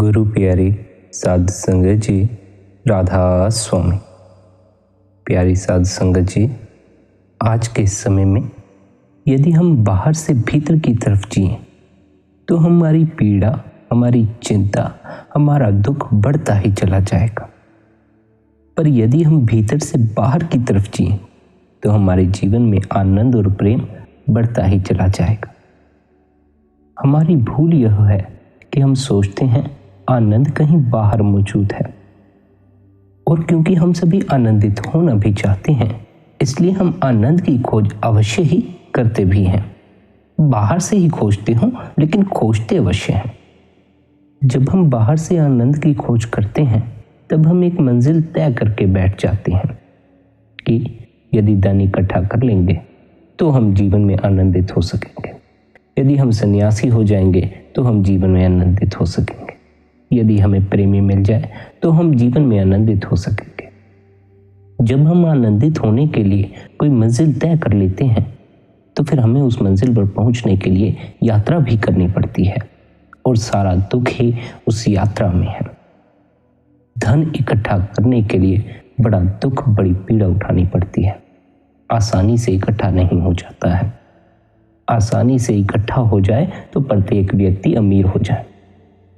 गुरु प्यारी साध संगत जी, राधा स्वामी। प्यारी साध संगत जी, आज के समय में यदि हम बाहर से भीतर की तरफ जिए तो हमारी पीड़ा, हमारी चिंता, हमारा दुख बढ़ता ही चला जाएगा। पर यदि हम भीतर से बाहर की तरफ जिए तो हमारे जीवन में आनंद और प्रेम बढ़ता ही चला जाएगा। हमारी भूल यह है कि हम सोचते हैं आनंद कहीं बाहर मौजूद है, और क्योंकि हम सभी आनंदित होना भी चाहते हैं, इसलिए हम आनंद की खोज अवश्य ही करते भी हैं। बाहर से ही खोजते हो, लेकिन खोजते अवश्य हैं। जब हम बाहर से आनंद की खोज करते हैं तब हम एक मंजिल तय करके बैठ जाते हैं कि यदि धन इकट्ठा कर लेंगे तो हम जीवन में आनंदित हो सकेंगे। यदि हम सन्यासी हो जाएंगे तो हम जीवन में आनंदित हो सकेंगे। यदि हमें प्रेमी मिल जाए तो हम जीवन में आनंदित हो सकेंगे। जब हम आनंदित होने के लिए कोई मंजिल तय कर लेते हैं तो फिर हमें उस मंजिल पर पहुंचने के लिए यात्रा भी करनी पड़ती है, और सारा दुख ही उस यात्रा में है। धन इकट्ठा करने के लिए बड़ा दुख, बड़ी पीड़ा उठानी पड़ती है। आसानी से इकट्ठा नहीं हो जाता है। आसानी से इकट्ठा हो जाए तो प्रत्येक व्यक्ति अमीर हो जाए।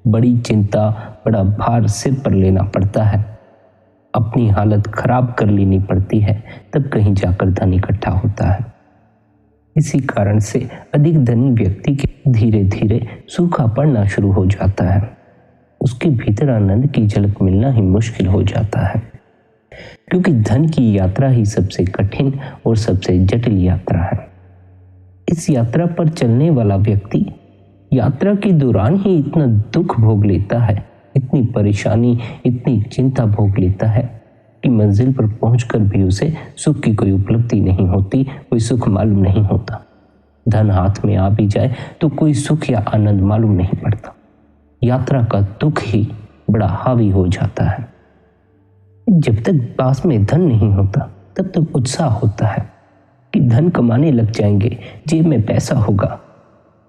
बड़ी चिंता, बड़ा भार सिर पर लेना पड़ता है, अपनी हालत खराब कर लेनी पड़ती है, तब कहीं जाकर धन इकट्ठा होता है। इसी कारण से अधिक धनी व्यक्ति के धीरे धीरे सूखा पड़ना शुरू हो जाता है। उसके भीतर आनंद की झलक मिलना ही मुश्किल हो जाता है, क्योंकि धन की यात्रा ही सबसे कठिन और सबसे जटिल यात्रा है। इस यात्रा पर चलने वाला व्यक्ति यात्रा के दौरान ही इतना दुख भोग लेता है, इतनी परेशानी, इतनी चिंता भोग लेता है कि मंजिल पर पहुंचकर भी उसे सुख की कोई उपलब्धि नहीं होती, कोई सुख मालूम नहीं होता। धन हाथ में आ भी जाए तो कोई सुख या आनंद मालूम नहीं पड़ता। यात्रा का दुख ही बड़ा हावी हो जाता है। जब तक पास में धन नहीं होता तब तक उत्साह होता है कि धन कमाने लग जाएंगे, जेब में पैसा होगा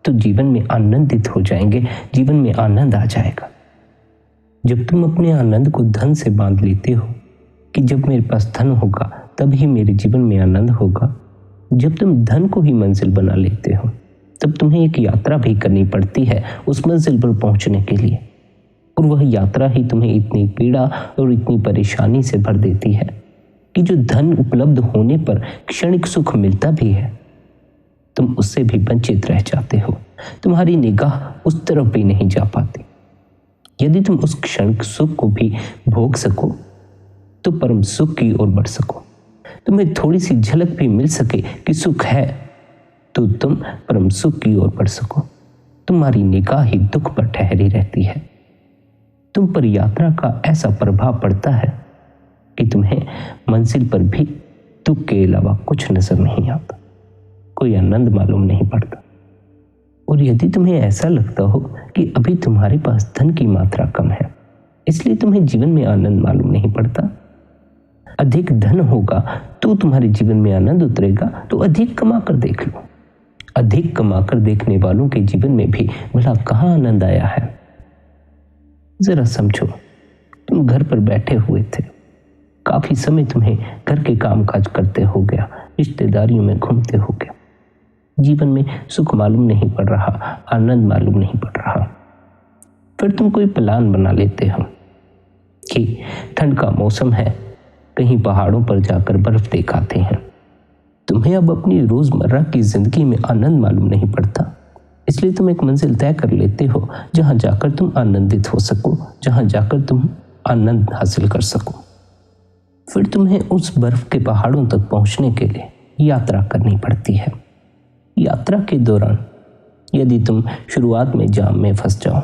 तो जीवन में आनंदित हो जाएंगे, जीवन में आनंद आ जाएगा। जब तुम अपने आनंद को धन से बांध लेते हो कि जब मेरे पास धन होगा तब ही मेरे जीवन में आनंद होगा, जब तुम धन को ही मंजिल बना लेते हो तब तुम्हें एक यात्रा भी करनी पड़ती है उस मंजिल पर पहुंचने के लिए, और वह यात्रा ही तुम्हें इतनी पीड़ा और इतनी परेशानी से भर देती है कि जो धन उपलब्ध होने पर क्षणिक सुख मिलता भी है, तुम उससे भी वंचित रह जाते हो। तुम्हारी निगाह उस तरफ भी नहीं जा पाती। यदि तुम उस क्षणिक सुख को भी भोग सको तो परम सुख की ओर बढ़ सको, तुम्हें थोड़ी सी झलक भी मिल सके कि सुख है, तो तुम परम सुख की ओर बढ़ सको। तुम्हारी निगाह ही दुख पर ठहरी रहती है। तुम पर यात्रा का ऐसा प्रभाव पड़ता है कि तुम्हें मंजिल पर भी दुख के अलावा कुछ नजर नहीं आता, कोई आनंद मालूम नहीं पड़ता। और यदि तुम्हें ऐसा लगता हो कि अभी तुम्हारे पास धन की मात्रा कम है, इसलिए तुम्हें जीवन में आनंद मालूम नहीं पड़ता, अधिक धन होगा तो तुम्हारे जीवन में आनंद उतरेगा, तो अधिक कमा कर देख लो। अधिक कमा कर देखने वालों के जीवन में भी भला कहाँ आनंद आया है। जरा समझो, तुम घर पर बैठे हुए थे, काफी समय तुम्हें घर के काम काज करते हो गया, रिश्तेदारियों में घूमते हो गया, जीवन में सुख मालूम नहीं पड़ रहा, आनंद मालूम नहीं पड़ रहा। फिर तुम कोई प्लान बना लेते हो कि ठंड का मौसम है, कहीं पहाड़ों पर जाकर बर्फ देख आते हैं। तुम्हें अब अपनी रोजमर्रा की जिंदगी में आनंद मालूम नहीं पड़ता, इसलिए तुम एक मंजिल तय कर लेते हो जहां जाकर तुम आनंदित हो सको, जहां जाकर तुम आनंद हासिल कर सको। फिर तुम्हें उस बर्फ के पहाड़ों तक पहुंचने के लिए यात्रा करनी पड़ती है। यात्रा के दौरान यदि तुम शुरुआत में जाम में फंस जाओ,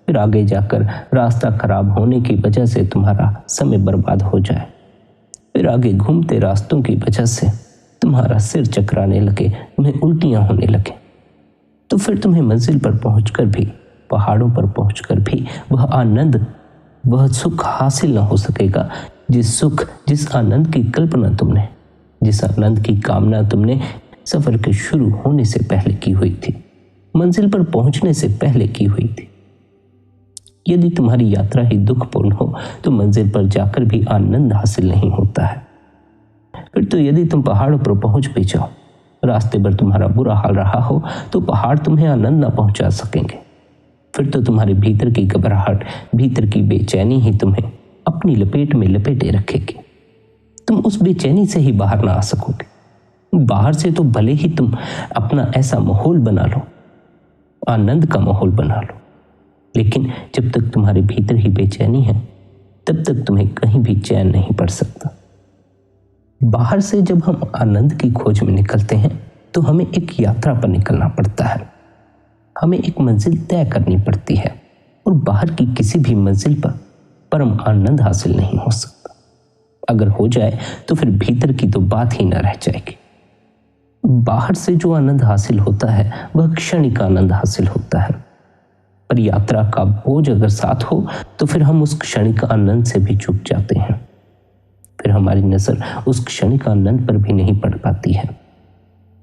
फिर आगे जाकर रास्ता खराब होने की वजह से तुम्हारा समय बर्बाद हो जाए, फिर आगे घूमते रास्तों की वजह से तुम्हारा सिर चकराने लगे, तुम्हें उल्टियां होने लगे, तो फिर तुम्हें मंजिल पर पहुंचकर भी, पहाड़ों पर पहुंचकर भी वह आनंद, वह सुख हासिल न हो सकेगा जिस सुख, जिस आनंद की कल्पना तुमने, जिस आनंद की कामना तुमने सफर के शुरू होने से पहले की हुई थी, मंजिल पर पहुंचने से पहले की हुई थी। यदि तुम्हारी यात्रा ही दुखपूर्ण हो तो मंजिल पर जाकर भी आनंद हासिल नहीं होता है। फिर तो यदि तुम पहाड़ों पर पहुंच भी जाओ, रास्ते पर तुम्हारा बुरा हाल रहा हो तो पहाड़ तुम्हें आनंद न पहुंचा सकेंगे। फिर तो तुम्हारे भीतर की घबराहट, भीतर की बेचैनी ही तुम्हें अपनी लपेट में लपेटे रखेगी। तुम उस बेचैनी से ही बाहर ना आ सकोगे। बाहर से तो भले ही तुम अपना ऐसा माहौल बना लो, आनंद का माहौल बना लो, लेकिन जब तक तुम्हारे भीतर ही बेचैनी है तब तक तुम्हें कहीं भी चैन नहीं पड़ सकता। बाहर से जब हम आनंद की खोज में निकलते हैं तो हमें एक यात्रा पर निकलना पड़ता है। हमें एक मंजिल तय करनी पड़ती है और बाहर की किसी भी मंजिल पर परम आनंद हासिल नहीं हो सकता। अगर हो जाए तो फिर भीतर की तो बात ही न रह जाएगी। बाहर से जो आनंद हासिल होता है वह क्षणिक आनंद हासिल होता है, पर यात्रा का बोझ अगर साथ हो तो फिर हम उस क्षणिक आनंद से भी चूक जाते हैं। फिर हमारी नजर उस क्षणिक आनंद पर भी नहीं पड़ पाती है।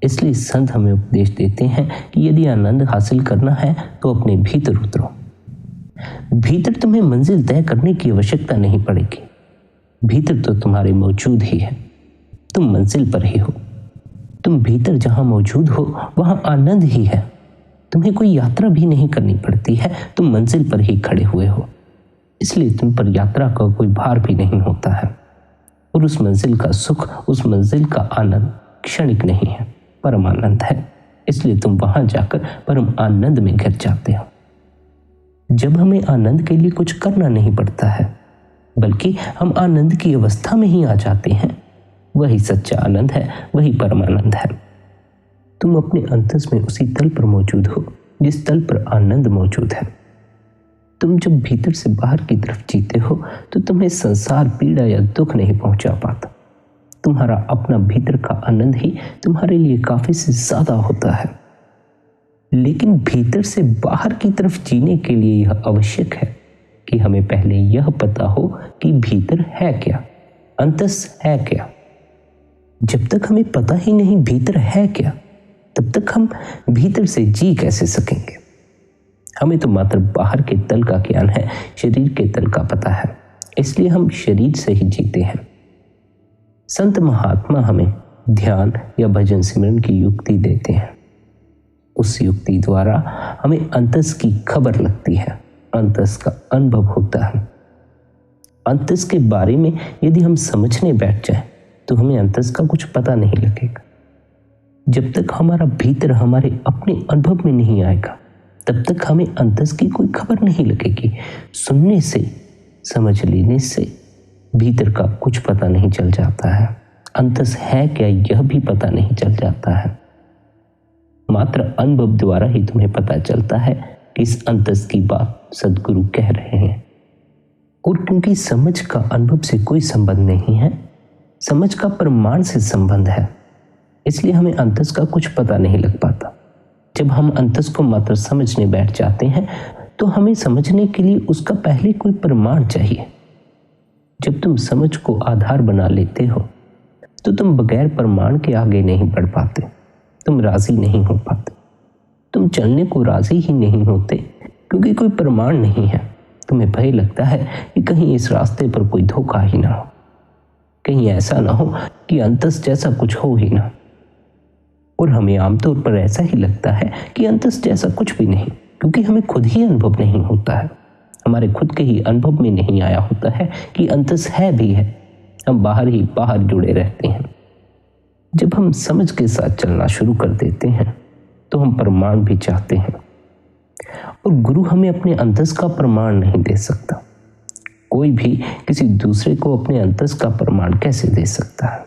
इसलिए संत हमें उपदेश देते हैं कि यदि आनंद हासिल करना है तो अपने भीतर उतरो। भीतर तुम्हें मंजिल तय करने की आवश्यकता नहीं पड़ेगी। भीतर तो तुम्हारे मौजूद ही है, तुम मंजिल पर ही हो। तुम भीतर जहां मौजूद हो वहां आनंद ही है। तुम्हें कोई यात्रा भी नहीं करनी पड़ती है, तुम मंजिल पर ही खड़े हुए हो। इसलिए तुम पर यात्रा का कोई भार भी नहीं होता है और उस मंजिल का सुख, उस मंजिल का आनंद क्षणिक नहीं है, परम आनंद है। इसलिए तुम वहां जाकर परम आनंद में घिर जाते हो। जब हमें आनंद के लिए कुछ करना नहीं पड़ता है बल्कि हम आनंद की अवस्था में ही आ जाते हैं, वही सच्चा आनंद है, वही परम आनंद है। तुम अपने अंतस में उसी तल पर मौजूद हो जिस तल पर आनंद मौजूद है। तुम जब भीतर से बाहर की तरफ जीते हो तो तुम्हें संसार पीड़ा या दुख नहीं पहुंचा पाता। तुम्हारा अपना भीतर का आनंद ही तुम्हारे लिए काफी से ज्यादा होता है। लेकिन भीतर से बाहर की तरफ जीने के लिए यह आवश्यक है कि हमें पहले यह पता हो कि भीतर है क्या, अंतस है क्या। जब तक हमें पता ही नहीं भीतर है क्या, तब तक हम भीतर से जी कैसे सकेंगे। हमें तो मात्र बाहर के तल का ज्ञान है, शरीर के तल का पता है, इसलिए हम शरीर से ही जीते हैं। संत महात्मा हमें ध्यान या भजन सिमरन की युक्ति देते हैं। उस युक्ति द्वारा हमें अंतस की खबर लगती है, अंतस का अनुभव होता है। अंतस के बारे में यदि हम समझने बैठ जाएं तो हमें अंतस का कुछ पता नहीं लगेगा। जब तक हमारा भीतर हमारे अपने अनुभव में नहीं आएगा तब तक हमें अंतस की कोई खबर नहीं लगेगी। सुनने से, समझ लेने से भीतर का कुछ पता नहीं चल जाता है। अंतस है क्या यह भी पता नहीं चल जाता है। मात्र अनुभव द्वारा ही तुम्हें पता चलता है कि इस अंतस की बात सद्गुरु कह रहे हैं। और क्योंकि समझ का अनुभव से कोई संबंध नहीं है, समझ का प्रमाण से संबंध है, इसलिए हमें अंतस का कुछ पता नहीं लग पाता। जब हम अंतस को मात्र समझने बैठ जाते हैं तो हमें समझने के लिए उसका पहले कोई प्रमाण चाहिए। जब तुम समझ को आधार बना लेते हो तो तुम बगैर प्रमाण के आगे नहीं बढ़ पाते, तुम राजी नहीं हो पाते। तुम चलने को राजी ही नहीं होते क्योंकि कोई प्रमाण नहीं है। तुम्हें भय लगता है कि कहीं इस रास्ते पर कोई धोखा ही ना हो, कहीं ऐसा ना हो कि अंतस जैसा कुछ हो ही ना। और हमें आमतौर पर ऐसा ही लगता है कि अंतस जैसा कुछ भी नहीं, क्योंकि हमें खुद ही अनुभव नहीं होता है। हमारे खुद के ही अनुभव में नहीं आया होता है कि अंतस है भी है। हम बाहर ही बाहर जुड़े रहते हैं। जब हम समझ के साथ चलना शुरू कर देते हैं तो हम प्रमाण भी चाहते हैं, और गुरु हमें अपने अंतस का प्रमाण नहीं दे सकता। कोई भी किसी दूसरे को अपने अंतस का प्रमाण कैसे दे सकता है।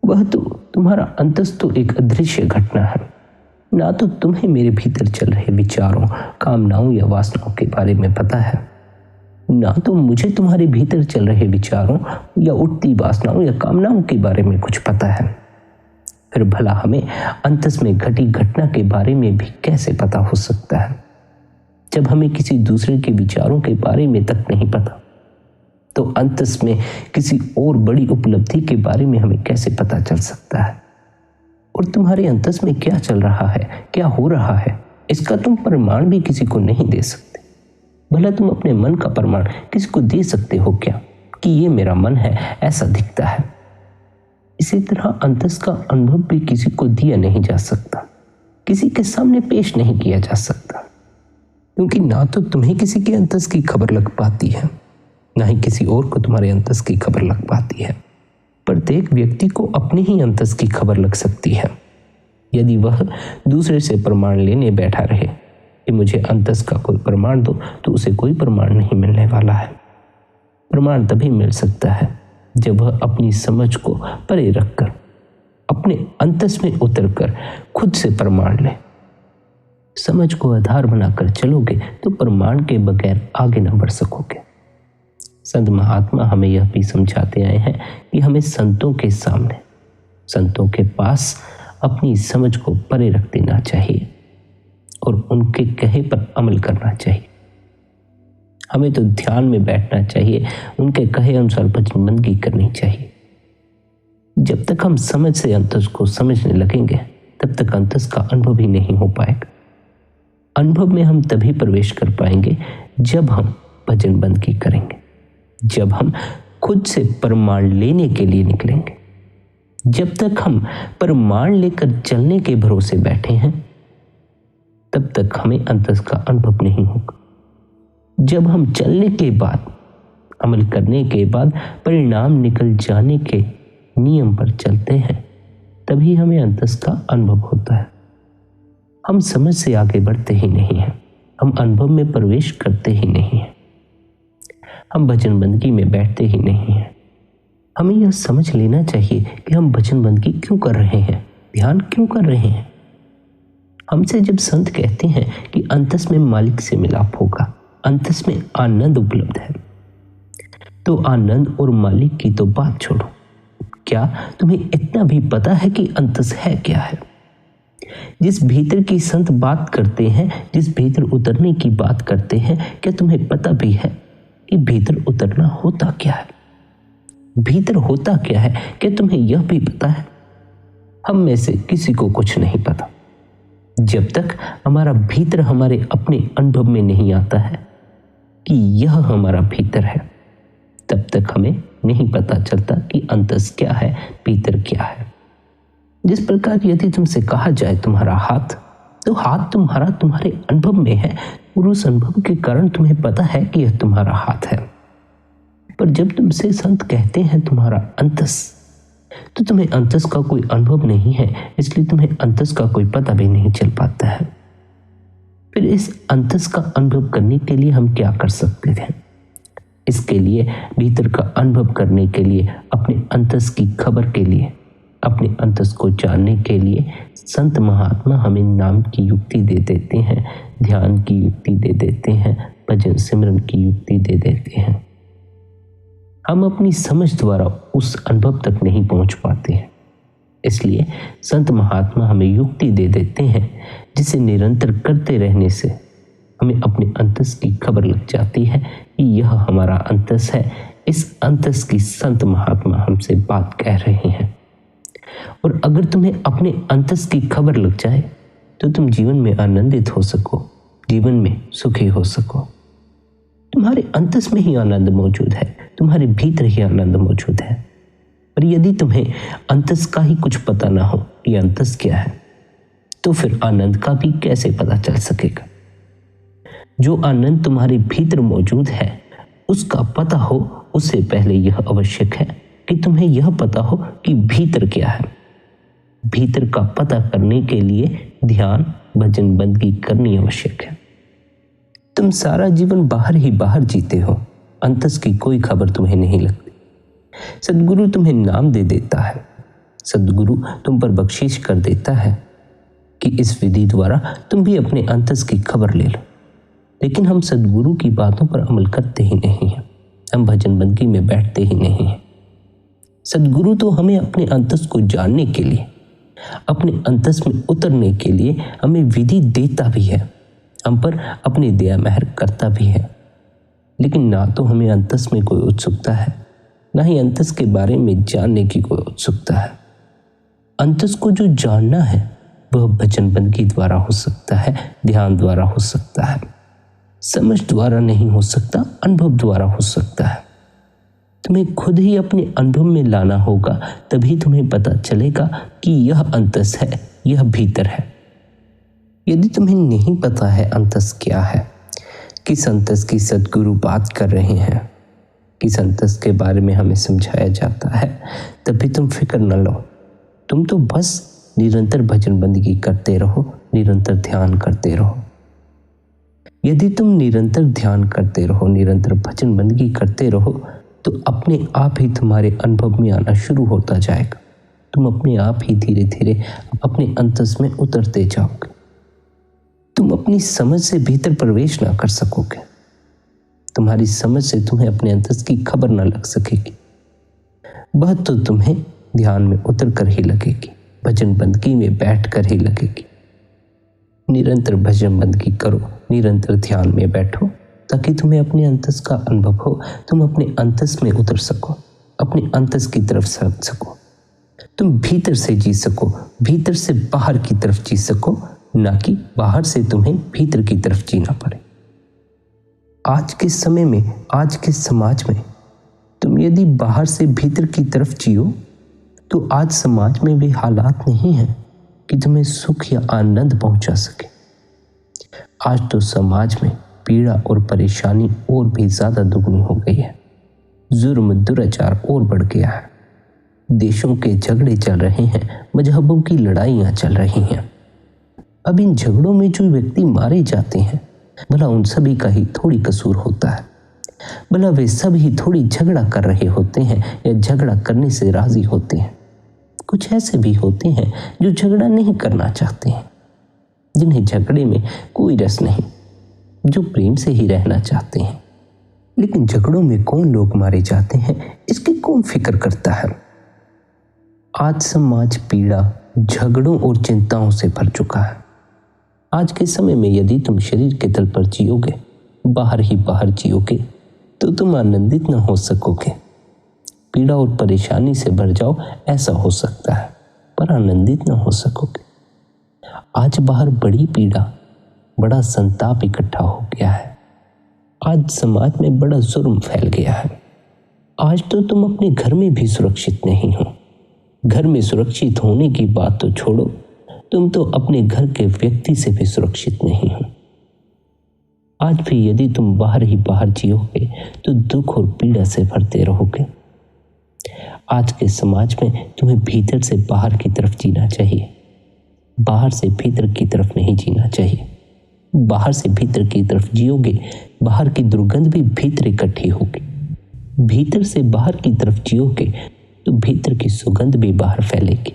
वह तो तुम्हारा अंतस तो एक अदृश्य घटना है। ना तो तुम्हें मेरे भीतर चल रहे विचारों, कामनाओं या वासनाओं के बारे में पता है, ना तो मुझे तुम्हारे भीतर चल रहे विचारों या उठती वासनाओं या कामनाओं के बारे में कुछ पता है। फिर भला हमें अंतस में घटी घटना के बारे में भी कैसे पता हो सकता है। जब हमें किसी दूसरे के विचारों के बारे में तक नहीं पता तो अंतस में किसी और बड़ी उपलब्धि के बारे में हमें कैसे पता चल सकता है। और तुम्हारे अंतस में क्या चल रहा है, क्या हो रहा है, इसका तुम प्रमाण भी किसी को नहीं दे सकते। भला तुम अपने मन का प्रमाण किसी को दे सकते हो क्या कि ये मेरा मन है, ऐसा दिखता है। इसी तरह अंतस का अनुभव भी किसी को दिया नहीं जा सकता, किसी के सामने पेश नहीं किया जा सकता, क्योंकि ना तो तुम्हें किसी के अंतस की खबर लग पाती है, ना ही किसी और को तुम्हारे अंतस की खबर लग पाती है। प्रत्येक व्यक्ति को अपने ही अंतस की खबर लग सकती है। यदि वह दूसरे से प्रमाण लेने बैठा रहे कि मुझे अंतस का कोई प्रमाण दो, तो उसे कोई प्रमाण नहीं मिलने वाला है। प्रमाण तभी मिल सकता है जब वह अपनी समझ को परे रखकर अपने अंतस में उतरकर खुद से प्रमाण ले। समझ को आधार बनाकर चलोगे तो प्रमाण के बगैर आगे न बढ़ सकोगे। संत महात्मा हमें यह भी समझाते आए हैं कि हमें संतों के सामने, संतों के पास अपनी समझ को परे रख देना चाहिए और उनके कहे पर अमल करना चाहिए। हमें तो ध्यान में बैठना चाहिए, उनके कहे अनुसार भजनबंदगी करनी चाहिए। जब तक हम समझ से अंतस को समझने लगेंगे तब तक अंतस का अनुभव ही नहीं हो पाएगा। अनुभव में हम तभी प्रवेश कर पाएंगे जब हम भजनबंदगी करेंगे, जब हम खुद से प्रमाण लेने के लिए निकलेंगे। जब तक हम प्रमाण लेकर चलने के भरोसे बैठे हैं तब तक हमें अंतस का अनुभव नहीं होगा। जब हम चलने के बाद, अमल करने के बाद परिणाम निकल जाने के नियम पर चलते हैं तभी हमें अंतस का अनुभव होता है। हम समझ से आगे बढ़ते ही नहीं हैं, हम अनुभव में प्रवेश करते ही नहीं हैं, हम भजनबंदगी में बैठते ही नहीं हैं। हमें यह समझ लेना चाहिए कि हम भजनबंदगी क्यों कर रहे हैं, ध्यान क्यों कर रहे हैं। हमसे जब संत कहते हैं कि अंतस में मालिक से मिलाप होगा, अंतस में आनंद उपलब्ध है, तो आनंद और मालिक की तो बात छोड़ो, क्या तुम्हें इतना भी पता है कि अंतस है क्या है? जिस भीतर की संत बात करते हैं, जिस भीतर उतरने की बात करते हैं, क्या तुम्हें पता भी है कि भीतर उतरना होता क्या है? भीतर होता क्या है, क्या तुम्हें यह भी पता है? हम में से किसी को कुछ नहीं पता। जब तक हमारा भीतर हमारे अपने अनुभव में नहीं आता है कि यह हमारा भीतर है, तब तक हमें नहीं पता चलता कि अंतस क्या है, भीतर क्या है। जिस प्रकार यदि तुमसे कहा जाए तुम्हारा हाथ, तो हाथ तुम्हारा तुम्हारे अनुभव में है और उस अनुभव के कारण तुम्हें पता है कि यह तुम्हारा हाथ है। पर जब तुमसे संत कहते हैं तुम्हारा अंतस, तो तुम्हें अंतस का कोई अनुभव नहीं है, इसलिए तुम्हें अंतस का कोई पता भी नहीं चल पाता है। फिर इस अंतस का अनुभव करने के लिए हम क्या कर सकते थे? इसके लिए, भीतर का अनुभव करने के लिए, अपने अंतस की खबर के लिए, अपने अंतस को जानने के लिए संत महात्मा हमें नाम की युक्ति दे देते हैं, ध्यान की युक्ति दे देते हैं, भजन सिमरन की युक्ति दे देते हैं। हम अपनी समझ द्वारा उस अनुभव तक नहीं पहुंच पाते हैं, इसलिए संत महात्मा हमें युक्ति दे देते हैं जिसे निरंतर करते रहने से हमें अपने अंतस की खबर लग जाती है कि यह हमारा अंतस है। इस अंतस की संत महात्मा हमसे बात कह रहे हैं। और अगर तुम्हें अपने अंतस की खबर लग जाए तो तुम जीवन में आनंदित हो सको, जीवन में सुखी हो सको। तुम्हारे अंतस में ही आनंद मौजूद है, तुम्हारे भीतर ही आनंद मौजूद है। और यदि तुम्हें अंतस का ही कुछ पता ना हो ये अंतस क्या है, तो फिर आनंद का भी कैसे पता चल सकेगा? जो आनंद तुम्हारे भीतर मौजूद है उसका पता हो, उससे पहले यह आवश्यक है कि तुम्हें यह पता हो कि भीतर क्या है। भीतर का पता करने के लिए ध्यान, भजन, बंदगी करनी आवश्यक है। तुम सारा जीवन बाहर ही बाहर जीते हो, अंतस की कोई खबर तुम्हें नहीं लगती। सद्गुरु तुम्हें नाम दे देता है, सद्गुरु तुम पर बख्शीश कर देता है कि इस विधि द्वारा तुम भी अपने अंतस की खबर ले लो। लेकिन हम सद्गुरु की बातों पर अमल करते ही नहीं हैं, हम भजन बंदगी में बैठते ही नहीं हैं। सद्गुरु तो हमें अपने अंतस को जानने के लिए, अपने अंतस में उतरने के लिए हमें विधि देता भी है, हम पर अपनी दया मेहर करता भी है। लेकिन ना तो हमें अंतस में कोई उत्सुकता है, ना ही अंतस के बारे में जानने की कोई उत्सुकता है। अंतस को जो जानना है वह भजन बंदगी द्वारा हो सकता है, ध्यान द्वारा हो सकता है। समझ द्वारा नहीं हो सकता, अनुभव द्वारा हो सकता है। तुम्हें खुद ही अपने अनुभव में लाना होगा, तभी तुम्हें पता चलेगा कि यह अंतस है, यह भीतर है। यदि तुम्हें नहीं पता है अंतस क्या है, किस अंतस की सद्गुरु बात कर रहे हैं, किस अंतस के बारे में हमें समझाया जाता है, तभी तुम फिक्र न लो। तुम तो बस निरंतर भजन बंदगी करते रहो, निरंतर ध्यान करते रहो। यदि तुम निरंतर ध्यान करते रहो, निरंतर भजन बंदगी करते रहो, तो अपने आप ही तुम्हारे अनुभव में आना शुरू होता जाएगा। तुम अपने आप ही धीरे धीरे अपने अंतस में उतरते जाओगे। तुम अपनी समझ से भीतर प्रवेश ना कर सकोगे। तुम्हारी समझ से तुम्हें अपने अंतस की खबर ना लग सकेगी। वह तो तुम्हें ध्यान में उतर कर ही लगेगी, भजन बंदगी में बैठ कर ही लगेगी। निरंतर भजन बंदगी करो, निरंतर ध्यान में बैठो, ताकि तुम्हें अपने अंतस का अनुभव हो। तुम अपने अंतस में उतर सको, अपने अंतस की तरफ सरक सको। तुम भीतर से जी सको, भीतर से बाहर की तरफ जी सको, ना कि बाहर से तुम्हें भीतर की तरफ जीना पड़े। आज के समय में, आज के समाज में तुम यदि बाहर से भीतर की तरफ जियो, तो आज समाज में वे हालात नहीं हैं कि तुम्हें सुख या आनंद पहुंचा सके। आज तो समाज में पीड़ा और परेशानी और भी ज्यादा दुगनी हो गई है। जुर्म दुराचार और बढ़ गया है। देशों के झगड़े चल रहे हैं, मजहबों की लड़ाइयां चल रही हैं। अब इन झगड़ों में जो व्यक्ति मारे जाते हैं, भला उन सभी का ही थोड़ी कसूर होता है? भला वे सब ही थोड़ी झगड़ा कर रहे होते हैं या झगड़ा करने से राजी होते हैं? कुछ ऐसे भी होते हैं जो झगड़ा नहीं करना चाहते हैं, जिन्हें झगड़े में कोई रस नहीं, जो प्रेम से ही रहना चाहते हैं। लेकिन झगड़ों में कौन लोग मारे जाते हैं, इसकी कौन फिक्र करता है? आज समाज पीड़ा, झगड़ों और चिंताओं से भर चुका है। आज के समय में यदि तुम शरीर के तल पर जियोगे, बाहर ही बाहर जियोगे, तो तुम आनंदित न हो सकोगे। पीड़ा और परेशानी से भर जाओ, ऐसा हो सकता है, पर आनंदित न हो सकोगे। आज बाहर बड़ी पीड़ा, बड़ा संताप इकट्ठा हो गया है। आज समाज में बड़ा जुर्म फैल गया है। आज तो तुम अपने घर में भी सुरक्षित नहीं हो। घर में सुरक्षित होने की बात तो छोड़ो, तुम तो अपने घर के व्यक्ति से भी सुरक्षित नहीं हो। आज भी यदि तुम बाहर ही बाहर जियोगे, तो दुख और पीड़ा से भरते रहोगे। आज के समाज में तुम्हें भीतर से बाहर की तरफ जीना चाहिए, बाहर से भीतर की तरफ नहीं जीना चाहिए। बाहर से भीतर की तरफ जियोगे, बाहर की दुर्गंध भी भीतर इकट्ठी होगी। भीतर से बाहर की तरफ जियोगे, तो भीतर की सुगंध भी बाहर फैलेगी।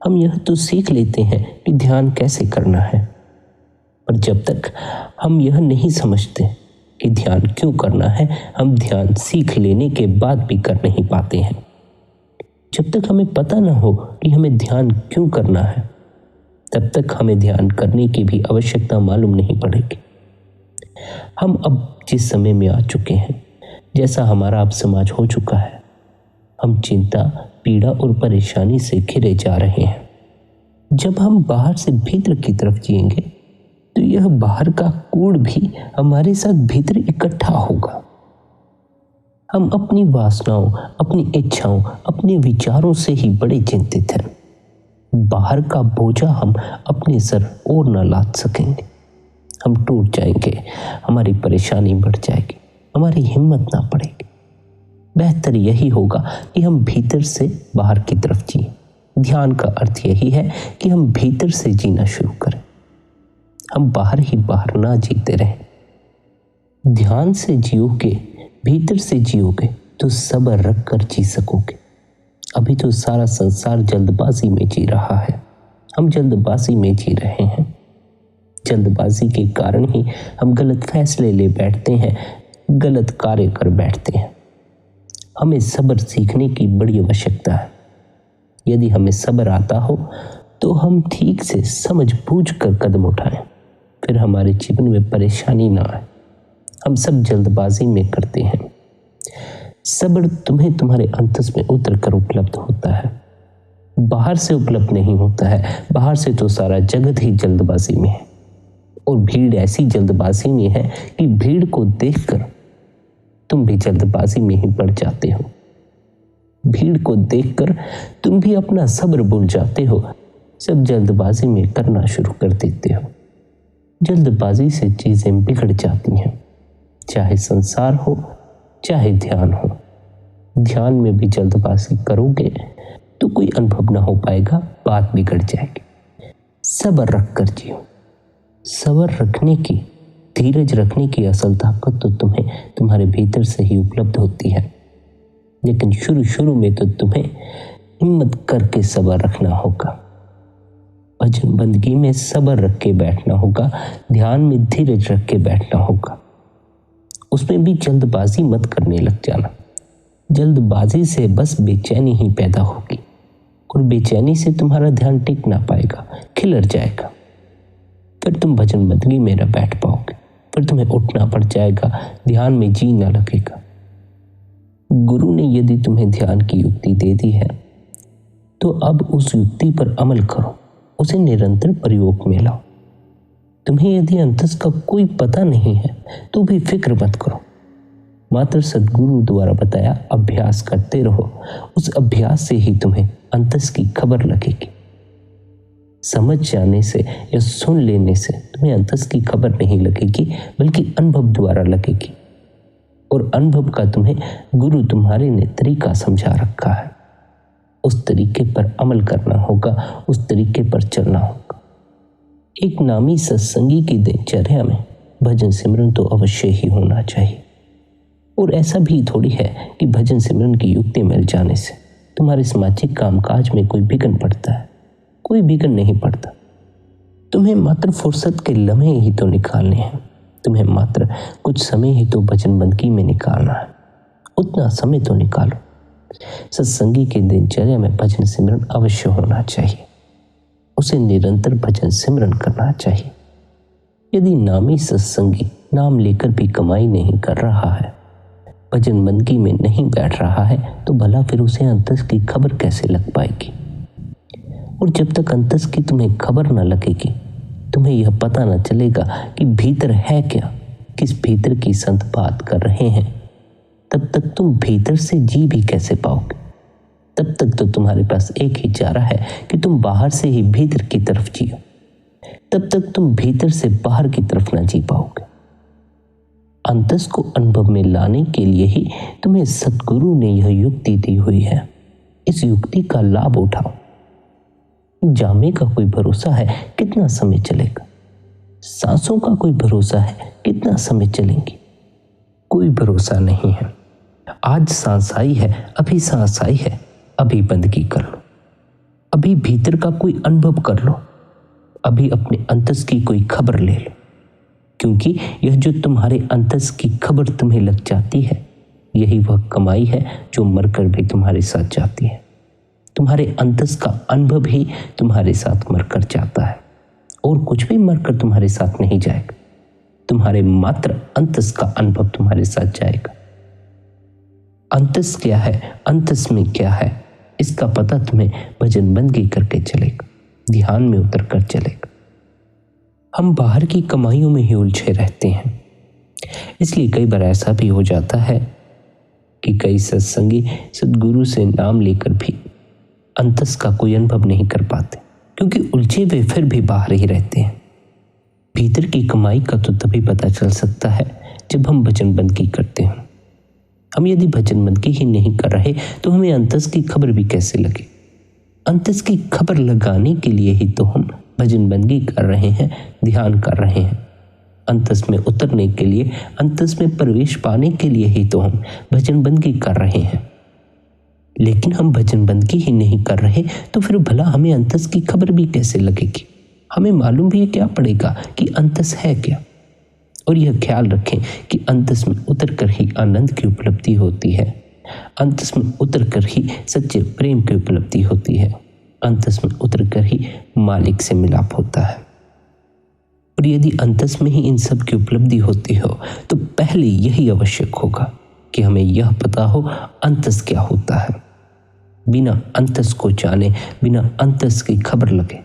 हम यह तो सीख लेते हैं कि ध्यान कैसे करना है, पर जब तक हम यह नहीं समझते कि ध्यान क्यों करना है, हम ध्यान सीख लेने के बाद भी कर नहीं पाते हैं। जब तक हमें पता न हो कि हमें ध्यान क्यों करना है, तब तक हमें ध्यान करने की भी आवश्यकता मालूम नहीं पड़ेगी। हम अब जिस समय में आ चुके हैं, जैसा हमारा अब समाज हो चुका है, हम चिंता, पीड़ा और परेशानी से घिरे जा रहे हैं। जब हम बाहर से भीतर की तरफ जिएंगे, तो यह बाहर का कूड़ भी हमारे साथ भीतर इकट्ठा होगा। हम अपनी वासनाओं, अपनी इच्छाओं, अपने विचारों से ही बड़े चिंतित हैं। बाहर का बोझा हम अपने सर और न लाद सकेंगे। हम टूट जाएंगे, हमारी परेशानी बढ़ जाएगी, हमारी हिम्मत ना पड़ेगी। बेहतर यही होगा कि हम भीतर से बाहर की तरफ जिए। ध्यान का अर्थ यही है कि हम भीतर से जीना शुरू करें, हम बाहर ही बाहर ना जीते रहें। ध्यान से जियोगे, भीतर से जियोगे, तो सब्र रख कर जी सकोगे। अभी तो सारा संसार जल्दबाजी में जी रहा है। हम जल्दबाजी में जी रहे हैं। जल्दबाजी के कारण ही हम गलत फैसले ले बैठते हैं, गलत कार्य कर बैठते हैं। हमें सब्र सीखने की बड़ी आवश्यकता है। यदि हमें सब्र आता हो, तो हम ठीक से समझ बूझ कर कदम उठाएं, फिर हमारे जीवन में परेशानी ना आए। हम सब जल्दबाजी में करते हैं। सब्र तुम्हें तुम्हारे अंतस में उतर कर उपलब्ध होता है, बाहर से उपलब्ध नहीं होता है। बाहर से तो सारा जगत ही जल्दबाजी में है। और भीड़ ऐसी जल्दबाजी में है कि भीड़ को देखकर तुम भी जल्दबाजी में ही पड़ जाते हो। भीड़ को देखकर तुम भी अपना सब्र भूल जाते हो, सब जल्दबाजी में करना शुरू कर देते हो। जल्दबाजी से चीजें बिगड़ जाती हैं, चाहे संसार हो चाहे ध्यान हो। ध्यान में भी जल्दबाजी करोगे तो कोई अनुभव ना हो पाएगा, बात बिगड़ जाएगी। सब्र रख कर जियो। सब्र रखने की, धीरज रखने की असल ताकत तो तुम्हें तुम्हारे भीतर से ही उपलब्ध होती है, लेकिन शुरू में तो तुम्हें हिम्मत करके सब्र रखना होगा। भजन बंदगी में सब्र रख के बैठना होगा, ध्यान में धीरज रख के बैठना होगा। उसमें भी जल्दबाजी मत करने लग जाना। जल्दबाजी से बस बेचैनी ही पैदा होगी और बेचैनी से तुम्हारा ध्यान टिक ना पाएगा, खिलर जाएगा। फिर तुम भजन बंदगी में न बैठ पाओगे, फिर तुम्हें उठना पड़ जाएगा, ध्यान में जी ना लगेगा। गुरु ने यदि तुम्हें ध्यान की युक्ति दे दी है तो अब उस युक्ति पर अमल करो, उसे निरंतर प्रयोग में लाओ। तुम्हें यदि अंतस का कोई पता नहीं है तो भी फिक्र मत करो, मात्र सद्गुरु द्वारा बताया अभ्यास करते रहो। उस अभ्यास से ही तुम्हें अंतस की खबर लगेगी। समझ जाने से या सुन लेने से तुम्हें अंतस की खबर नहीं लगेगी, बल्कि अनुभव द्वारा लगेगी। और अनुभव का तुम्हें गुरु तुम्हारे ने तरीका समझा रखा है। उस तरीके पर अमल करना होगा, उस तरीके पर चलना होगा। एक नामी सत्संगी की दिनचर्या में भजन सिमरन तो अवश्य ही होना चाहिए। और ऐसा भी थोड़ी है कि भजन सिमरन की युक्ति मिल जाने से तुम्हारे सामाजिक कामकाज में कोई विघ्न पड़ता है। कोई विघ्न नहीं पड़ता। तुम्हें मात्र फुर्सत के लम्हे ही तो निकालने हैं। तुम्हें मात्र कुछ समय ही तो भजन बंदगी में निकालना है। उतना समय तो निकालो। सत्संगी के दिनचर्या में भजन सिमरन अवश्य होना चाहिए। उसे निरंतर भजन सिमरन करना चाहिए। यदि नामी सत्संगी नाम लेकर भी कमाई नहीं कर रहा है, भजन बंदगी में नहीं बैठ रहा है, तो भला फिर उसे अंतस की खबर कैसे लग पाएगी? और जब तक अंतस की तुम्हें खबर न लगेगी, तुम्हें यह पता न चलेगा कि भीतर है क्या, किस भीतर की संत बात कर रहे हैं, तब तक तुम भीतर से जी भी कैसे पाओगे? तब तक तो तुम्हारे पास एक ही चारा है कि तुम बाहर से ही भीतर की तरफ जियो। तब तक तुम भीतर से बाहर की तरफ ना जी पाओगे। अंतस को अनुभव में लाने के लिए ही तुम्हें सद्गुरु ने यह युक्ति दी हुई है। इस युक्ति का लाभ उठाओ। जामे का कोई भरोसा है कितना समय चलेगा? सांसों का कोई भरोसा है कितना समय चलेंगी? कोई भरोसा नहीं है। आज सांस आई है, अभी सांस आई है, अभी बंदगी कर लो। अभी भीतर का कोई अनुभव कर लो। अभी अपने अंतस की कोई खबर ले लो, क्योंकि यह जो तुम्हारे अंतस की खबर तुम्हें लग जाती है, यही वह कमाई है जो मरकर भी तुम्हारे साथ जाती है। तुम्हारे अंतस का अनुभव ही तुम्हारे साथ मरकर जाता है, और कुछ भी मरकर तुम्हारे साथ नहीं जाएगा। तुम्हारे मात्र अंतस का अनुभव तुम्हारे साथ जाएगा। अंतस क्या है, अंतस में क्या है, इसका पता तुम्हें भजन बंदगी करके चलेगा, ध्यान में उतर कर चलेगा। हम बाहर की कमाइयों में ही उलझे रहते हैं। इसलिए कई बार ऐसा भी हो जाता है कि कई सत्संगी सद्गुरु से नाम लेकर भी अंतस का कोई अनुभव नहीं कर पाते, क्योंकि उलझे वे फिर भी बाहर ही रहते हैं। भीतर की कमाई का तो तभी पता चल सकता है जब हम भजन बंदगी करते हैं। हम यदि भजन बंदगी ही नहीं कर रहे तो हमें अंतस की खबर भी कैसे लगे? अंतस की खबर लगाने के लिए ही तो हम भजन बंदगी कर रहे हैं, ध्यान कर रहे हैं। अंतस में उतरने के लिए, अंतस में प्रवेश पाने के लिए ही तो हम भजन बंदगी कर रहे हैं। लेकिन हम भजन बंदगी ही नहीं कर रहे तो फिर भला हमें अंतस की खबर भी कैसे लगेगी? हमें मालूम भी क्या पड़ेगा कि अंतस है क्या? और यह ख्याल रखें कि अंतस में उतरकर ही आनंद की उपलब्धि होती है। अंतस में उतरकर ही सच्चे प्रेम की उपलब्धि होती है। अंतस में उतरकर ही मालिक से मिलाप होता है। और यदि अंतस में ही इन सब की उपलब्धि होती हो तो पहले यही आवश्यक होगा कि हमें यह पता हो अंतस क्या होता है। बिना अंतस को जाने, बिना अंतस की खबर लगे,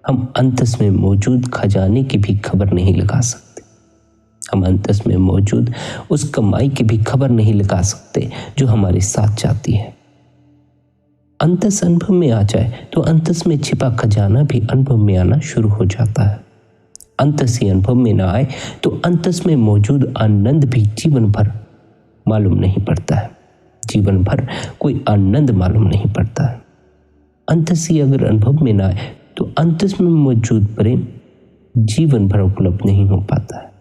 हम अंतस में मौजूद खजाने की भी खबर नहीं लगा सकते। हम अंतस में मौजूद उस कमाई की भी खबर नहीं लगा सकते जो हमारे साथ जाती है। अंतस अनुभव में आ जाए तो अंतस में छिपा खजाना भी अनुभव में आना शुरू हो जाता है। अंतस ही अनुभव में ना आए तो अंतस में मौजूद आनंद भी जीवन भर मालूम नहीं पड़ता है। जीवन भर कोई आनंद मालूम नहीं पड़ता है। अंतस ही अगर अनुभव में ना आए तो अंतस में मौजूद प्रेम जीवन भर उपलब्ध नहीं हो पाता है।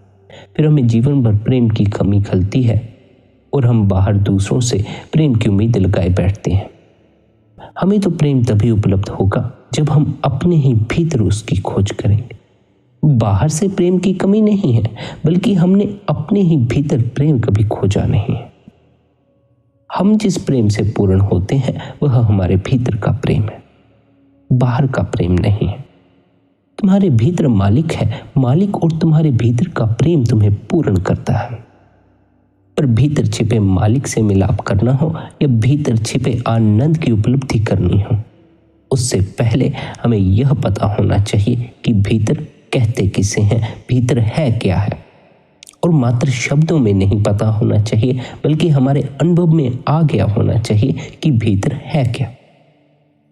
फिर हमें जीवन भर प्रेम की कमी खलती है और हम बाहर दूसरों से प्रेम की उम्मीद लगाए बैठते हैं। हमें तो प्रेम तभी उपलब्ध होगा जब हम अपने ही भीतर उसकी खोज करेंगे। बाहर से प्रेम की कमी नहीं है, बल्कि हमने अपने ही भीतर प्रेम कभी खोजा नहीं है। हम जिस प्रेम से पूर्ण होते हैं वह हमारे भीतर का प्रेम है, बाहर का प्रेम नहीं है। तुम्हारे भीतर मालिक है, मालिक और तुम्हारे भीतर का प्रेम तुम्हें पूर्ण करता है। पर भीतर छिपे मालिक से मिलाप करना हो या भीतर छिपे आनंद की उपलब्धि करनी हो, उससे पहले हमें यह पता होना चाहिए कि भीतर कहते किसे हैं, भीतर है क्या है। और मात्र शब्दों में नहीं पता होना चाहिए, बल्कि हमारे अनुभव में आ गया होना चाहिए कि भीतर है क्या।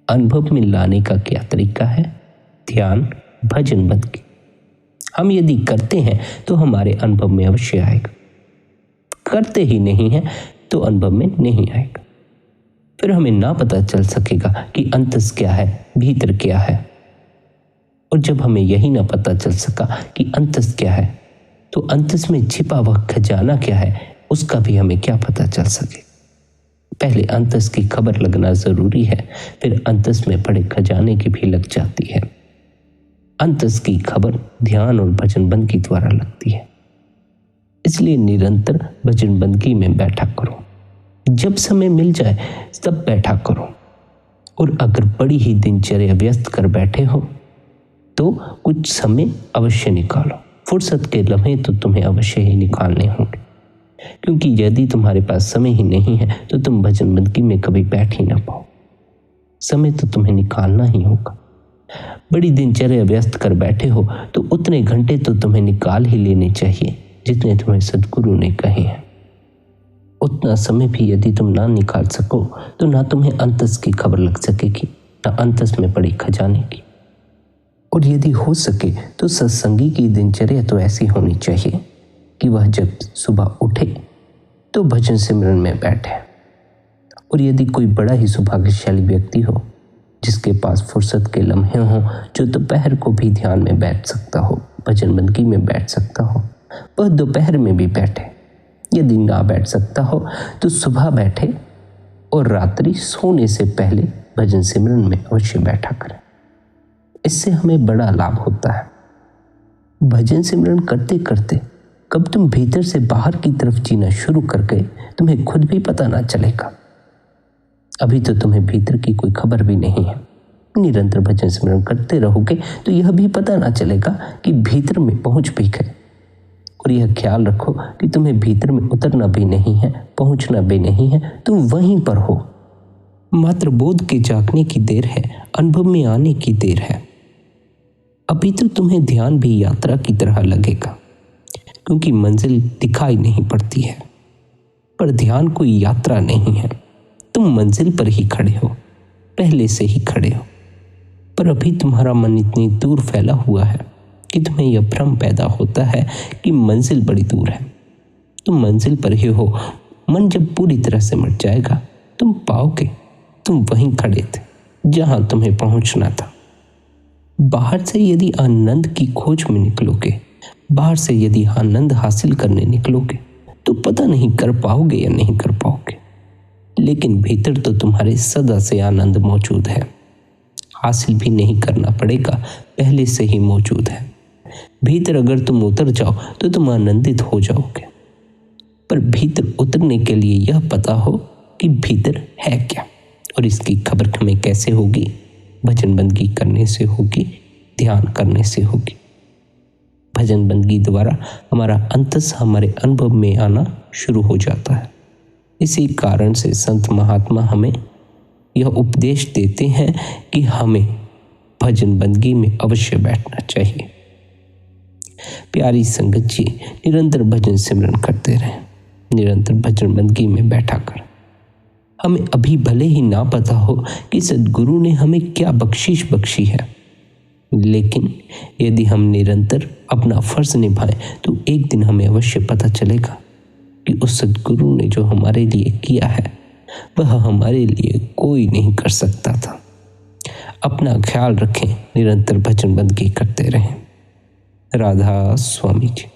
अनुभव में लाने का क्या तरीका है? ध्यान, भजन, बंदगी। हम यदि करते हैं तो हमारे अनुभव में अवश्य आएगा, करते ही नहीं है तो अनुभव में नहीं आएगा। फिर हमें ना पता चल सकेगा कि अंतस क्या है, भीतर क्या है। और जब हमें यही ना पता चल सका कि अंतस क्या है, तो अंतस में छिपा वह खजाना क्या है, उसका भी हमें क्या पता चल सके। पहले अंतस की खबर लगना जरूरी है, फिर अंतस में पड़े खजाने की भी लग जाती है। अंतस की खबर ध्यान और भजन बंदगी द्वारा लगती है। इसलिए निरंतर भजन बंदगी में बैठा करो। जब समय मिल जाए तब बैठा करो। और अगर बड़ी ही दिनचर्या व्यस्त कर बैठे हो तो कुछ समय अवश्य निकालो। फुर्सत के लम्हे तो तुम्हें अवश्य ही निकालने होंगे, क्योंकि यदि तुम्हारे पास समय ही नहीं है तो तुम भजन बंदगी में कभी बैठ ही ना पाओ। समय तो तुम्हें निकालना ही होगा। बड़ी दिनचर्या व्यस्त कर बैठे हो तो उतने घंटे तो तुम्हें निकाल ही लेने चाहिए जितने तुम्हें सद्गुरु ने कहे हैं। उतना समय भी यदि तुम ना निकाल सको तो ना तुम्हें अंतस की खबर लग सकेगी, ना अंतस में पड़ी खजाने की। और यदि हो सके तो सत्संगी की दिनचर्या तो ऐसी होनी चाहिए कि वह जब सुबह उठे तो भजन सिमरन में बैठे। और यदि कोई बड़ा ही सौभाग्यशाली व्यक्ति हो जिसके पास फुर्सत के लम्हे हों, जो दोपहर को भी ध्यान में बैठ सकता हो, भजन बंदगी में बैठ सकता हो, वह दोपहर में भी बैठे। यदि ना बैठ सकता हो तो सुबह बैठे और रात्रि सोने से पहले भजन सिमरन में अवश्य बैठा करें। इससे हमें बड़ा लाभ होता है। भजन सिमरन करते करते कब तुम भीतर से बाहर की तरफ जीना शुरू कर गए तुम्हें खुद भी पता ना चलेगा। अभी तो तुम्हें भीतर की कोई खबर भी नहीं है। निरंतर भजन सिमरन करते रहोगे तो यह भी पता ना चलेगा कि भीतर में पहुंच भी गए। और यह ख्याल रखो कि तुम्हें भीतर में उतरना भी नहीं है, पहुंचना भी नहीं है, तुम वहीं पर हो। मात्र बोध के जागने की देर है, अनुभव में आने की देर है। अभी तो तुम्हें ध्यान भी यात्रा की तरह लगेगा, क्योंकि मंजिल दिखाई नहीं पड़ती है। पर ध्यान कोई यात्रा नहीं है, तुम मंजिल पर ही खड़े हो, पहले से ही खड़े हो। पर अभी तुम्हारा मन इतनी दूर फैला हुआ है कि तुम्हें यह भ्रम पैदा होता है कि मंजिल बड़ी दूर है। तुम मंजिल पर ही हो। मन जब पूरी तरह से मिट जाएगा तुम पाओगे तुम वहीं खड़े थे जहां तुम्हें पहुंचना था। बाहर से यदि आनंद की खोज में निकलोगे, बाहर से यदि आनंद हासिल करने निकलोगे तो पता नहीं कर पाओगे या नहीं कर पाओगे, लेकिन भीतर तो तुम्हारे सदा से आनंद मौजूद है। हासिल भी नहीं करना पड़ेगा, पहले से ही मौजूद है। भीतर अगर तुम उतर जाओ तो तुम आनंदित हो जाओगे। पर भीतर उतरने के लिए यह पता हो कि भीतर है क्या, और इसकी खबर हमें कैसे होगी? भजन बंदगी करने से होगी, ध्यान करने से होगी। भजन बंदगी द्वारा हमारा अंतस हमारे अनुभव में आना शुरू हो जाता है। इसी कारण से संत महात्मा हमें यह उपदेश देते हैं कि हमें भजन बंदगी में अवश्य बैठना चाहिए। प्यारी संगत जी, निरंतर भजन सिमरन करते रहें। निरंतर भजन बंदगी में बैठा कर हमें अभी भले ही ना पता हो कि सद्गुरु ने हमें क्या बख्शिश बख्शी है, लेकिन यदि हम निरंतर अपना फर्ज निभाएं तो एक दिन हमें अवश्य पता चलेगा कि उस सद्गुरु ने जो हमारे लिए किया है वह हमारे लिए कोई नहीं कर सकता था। अपना ख्याल रखें, निरंतर भजन बंदगी करते रहें। राधा स्वामी जी।